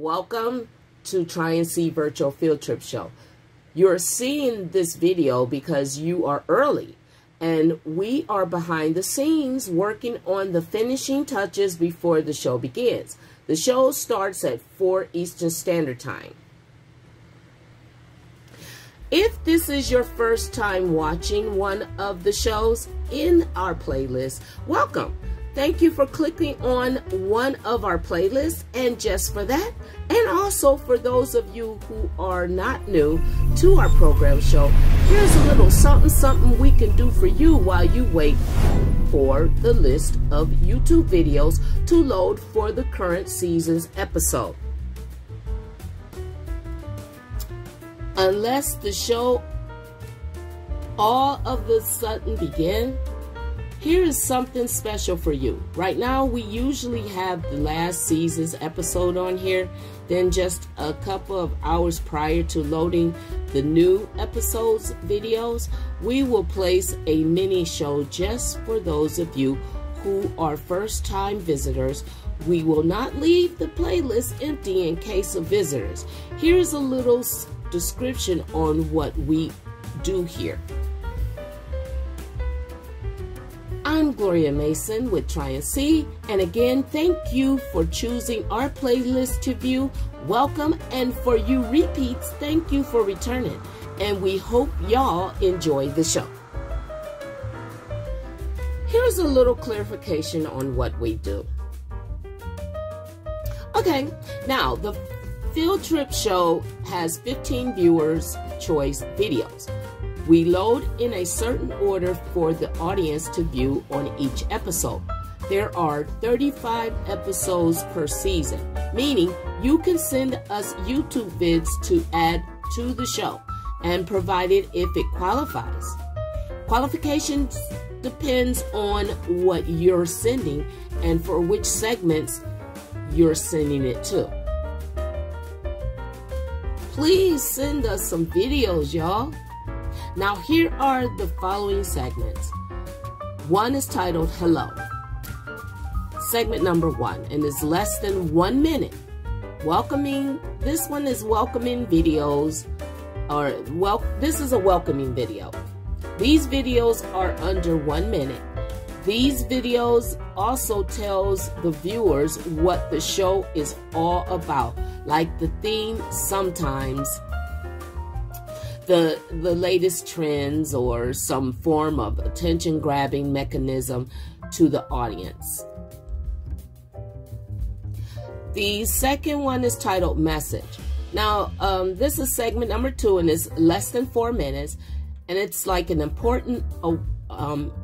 Welcome to Try and See Virtual Field Trip Show. You're seeing this video because you are early, and we are behind the scenes working on the finishing touches before the show begins. The show starts at 4 Eastern Standard Time. If this is your first time watching one of the shows in our playlist, welcome. Thank you for clicking on one of our playlists, and just for that, and also for those of you who are not new to our program show, here's a little something we can do for you while you wait for the list of YouTube videos to load for the current season's episode. Unless the show all of a sudden begin, here is something special for you. Right now, we usually have the last season's episode on here. Then just a couple of hours prior to loading the new episode's videos, we will place a mini show just for those of you who are first-time visitors. We will not leave the playlist empty in case of visitors. Here's a little description on what we do here. I'm Gloria Mason with Try and See, and again, thank you for choosing our playlist to view. Welcome, and for you repeats, thank you for returning, and we hope y'all enjoy the show. Here's a little clarification on what we do. Okay, now the Field Trip Show has 15 viewers' choice videos. We load in a certain order for the audience to view on each episode. There are 35 episodes per season, meaning you can send us YouTube vids to add to the show, and provided if it qualifies. Qualifications depends on what you're sending and for which segments you're sending it to. Please send us some videos, y'all. Now here are the following segments. One is titled Hello. Segment number 1, and is less than 1 minute. Welcoming, this one is welcoming videos, this is a welcoming video. These videos are under 1 minute. These videos also tells the viewers what the show is all about, like the theme, sometimes the latest trends, or some form of attention-grabbing mechanism to the audience. The second one is titled Message. Now, this is segment number 2, and it's less than 4 minutes, and it's like an important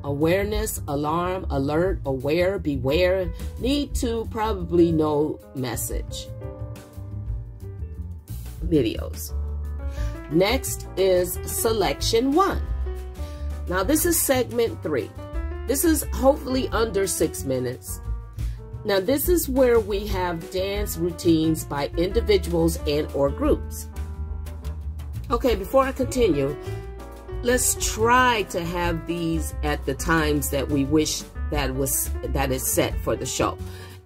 awareness, alarm, alert, aware, beware, need to probably know message videos. Next is Selection 1. Now this is segment 3. This is hopefully under 6 minutes. Now this is where we have dance routines by individuals and or groups. Okay, before I continue, let's try to have these at the times that we wish that is set for the show.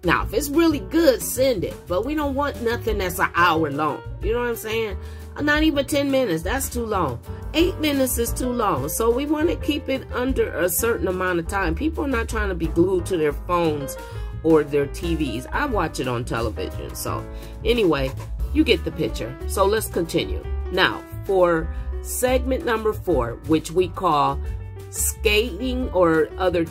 Now, if it's really good, send it, but we don't want nothing that's an hour long. You know what I'm saying? Not even 10 minutes, that's too long. 8 minutes is too long. So we want to keep it under a certain amount of time. People are not trying to be glued to their phones or their TVs. I watch it on television. So anyway, you get the picture. So let's continue. Now, for segment number 4, which we call skating or other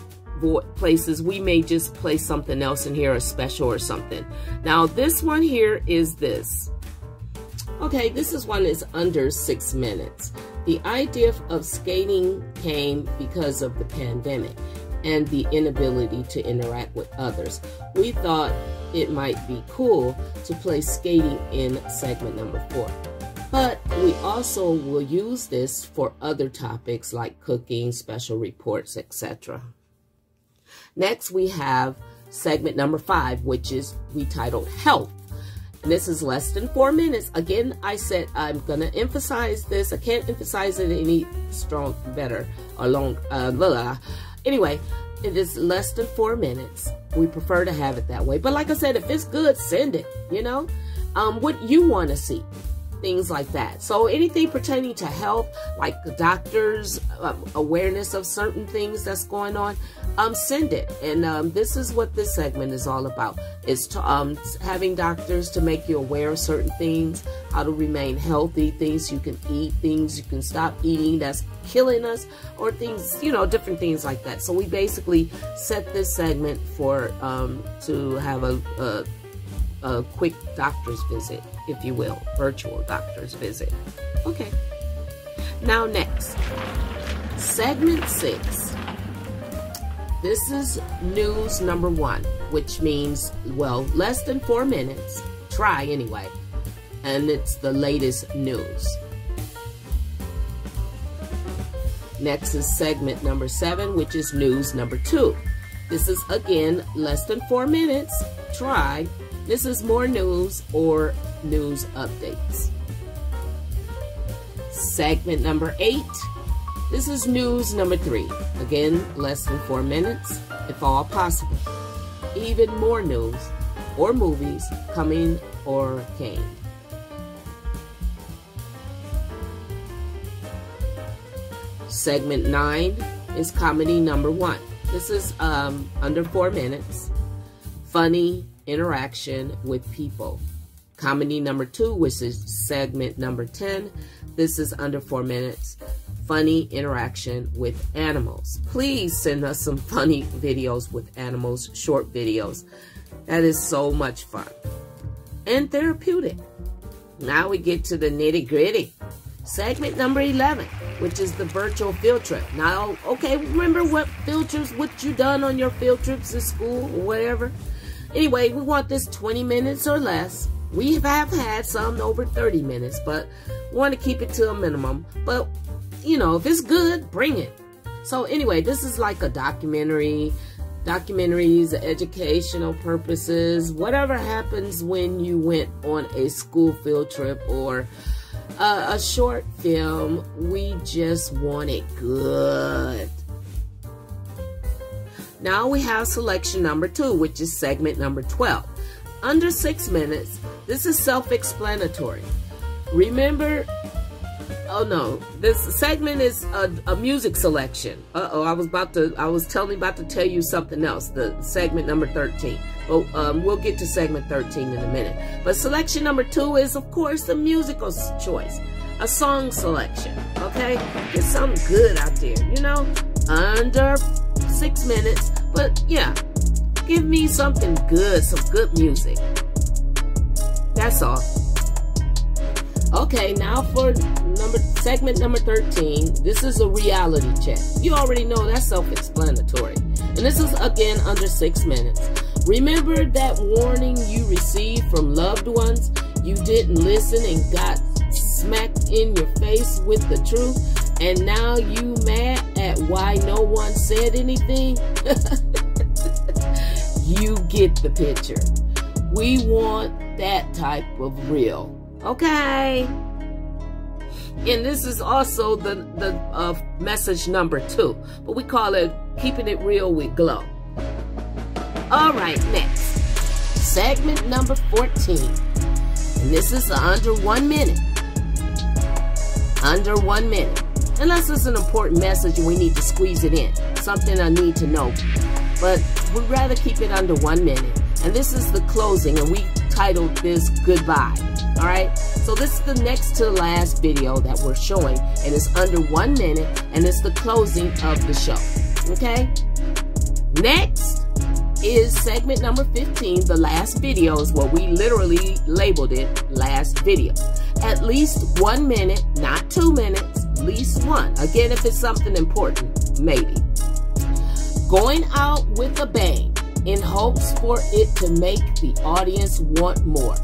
places, we may just place something else in here, a special or something. Now, this one here is this. Okay, this is one that's under 6 minutes. The idea of skating came because of the pandemic and the inability to interact with others. We thought it might be cool to play skating in segment number 4. But we also will use this for other topics like cooking, special reports, etc. Next, we have segment number 5, which is we titled Health. And this is less than 4 minutes. Again, I said I'm going to emphasize this. I can't emphasize it any better or long. Anyway, it is less than 4 minutes. We prefer to have it that way. But like I said, if it's good, send it, you know. what you want to see, things like that. So anything pertaining to health, like the doctor's awareness of certain things that's going on, send it. And this is what this segment is all about. It's having doctors to make you aware of certain things, how to remain healthy, things you can eat, things you can stop eating that's killing us, or things, you know, different things like that. So we basically set this segment for to have a quick doctor's visit, if you will, virtual doctor's visit. Okay. Now next, segment 6. This is news number 1, which means, well, less than 4 minutes. Try anyway. And it's the latest news. Next is segment number 7, which is news number 2. This is, again, less than 4 minutes. Try. This is more news or news updates. Segment number 8. This is news number 3. Again, less than 4 minutes, if all possible. Even more news or movies coming or came. Segment 9 is comedy number 1. This is under 4 minutes. Funny interaction with people. Comedy number 2, which is segment number 10. This is under 4 minutes. Funny interaction with animals. Please send us some funny videos with animals, short videos. That is so much fun and therapeutic. Now we get to the nitty-gritty. Segment number 11, which is the virtual field trip. Now, okay, remember what you done on your field trips at school or whatever? Anyway, we want this 20 minutes or less. We have had some over 30 minutes, but we want to keep it to a minimum. But, you know, if it's good, bring it. So anyway, this is like a documentaries, educational purposes, whatever happens when you went on a school field trip or a short film. We just want it good. Now we have selection number 2, which is segment number 12. Under 6 minutes, this is self-explanatory. Remember, oh no, this segment is a music selection. Uh-oh, I was about to tell you something else, the segment number 13. But we'll get to segment 13 in a minute. But selection number 2 is, of course, the musical choice. A song selection, okay? Get something good out there, you know? Under 6 minutes, but yeah, give me something good, some good music. That's all. Okay, now for segment number 13. This is a reality check. You already know that's self-explanatory. And this is, again, under 6 minutes. Remember that warning you received from loved ones? You didn't listen and got smacked in your face with the truth? And now you mad at why no one said anything? You get the picture. We want that type of real. Okay? And this is also the message number 2. But we call it Keeping It Real with Glow. Alright, next. Segment number 14. And this is under 1 minute. Under 1 minute. Unless it's an important message and we need to squeeze it in. Something I need to know. But we'd rather keep it under 1 minute. And this is the closing, and we titled this Goodbye. Alright? So this is the next to the last video that we're showing. And it's under 1 minute, and it's the closing of the show. Okay? Next is segment number 15, the last video, is what we literally labeled it, last video. At least 1 minute, not 2 minutes, at least 1. Again, if it's something important, maybe. Going out with a bang in hopes for it to make the audience want more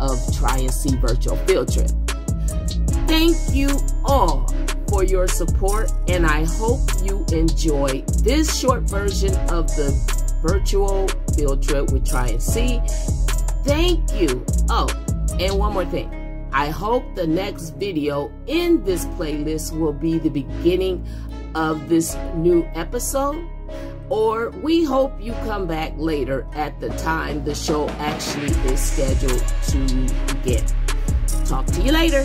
of Try and See Virtual Field Trip. Thank you all for your support, and I hope you enjoy this short version of the virtual field trip with Try and See. Thank you. Oh, and one more thing. I hope the next video in this playlist will be the beginning of this new episode. or we hope you come back later at the time the show actually is scheduled to begin. Talk to you later.